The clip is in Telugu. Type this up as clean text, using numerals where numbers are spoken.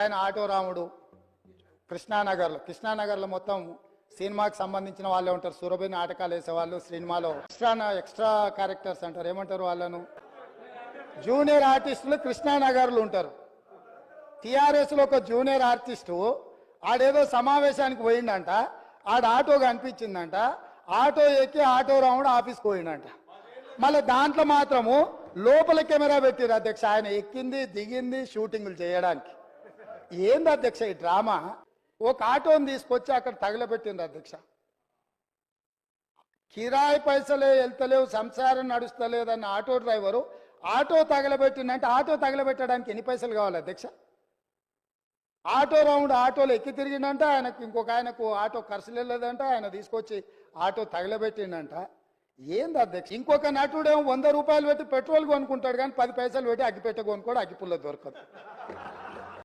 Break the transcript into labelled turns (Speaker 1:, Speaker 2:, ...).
Speaker 1: ఆయన ఆటో రాముడు కృష్ణానగర్లో మొత్తం సినిమాకి సంబంధించిన వాళ్ళే ఉంటారు. సురభి నాటకాలు వేసేవాళ్ళు, సినిమాలో ఎక్స్ట్రా క్యారెక్టర్స్ అంటారు, ఏమంటారు వాళ్ళను, జూనియర్ ఆర్టిస్టులు కృష్ణానగర్లు ఉంటారు. టిఆర్ఎస్ లో ఒక జూనియర్ ఆర్టిస్టు ఆడేదో సమావేశానికి పోయిండంట, ఆడ ఆటో కనిపించిందంట, ఆటో ఎక్కి ఆటో రాముడు ఆఫీస్కి పోయిండంట. మళ్ళీ దాంట్లో మాత్రము లోపల కెమెరా పెట్టిరు అధ్యక్ష, ఆయన ఎక్కింది దిగింది షూటింగ్లు చేయడానికి. ఏంది అధ్యక్ష ఈ డ్రామా? ఒక ఆటోని తీసుకొచ్చి అక్కడ తగలబెట్టిండ్రు అధ్యక్ష. కిరాయి పైసలే వెళ్తలేవు, సంసారం నడుస్తలేదన్న ఆటో డ్రైవరు ఆటో తగలబెట్టిందంటే ఆటో తగలబెట్టడానికి ఎన్ని పైసలు కావాలి అధ్యక్ష? ఆటో రౌండ్ ఆటోలో ఎక్కి తిరిగిందంట, ఆయనకు ఇంకొక ఆయనకు ఆటో ఖర్చులు వెళ్ళలేదంట, ఆయన తీసుకొచ్చి ఆటో తగలబెట్టిండంట. ఏంది అధ్యక్ష? ఇంకొక నటుడేమో 100 రూపాయలు పెట్టి పెట్రోల్ కొనుక్కుంటాడు కానీ 10 పైసలు పెట్టి అగ్గిపెట్ట కొనుక్కోడు, అగ్గిపుల్ల దొరకదు.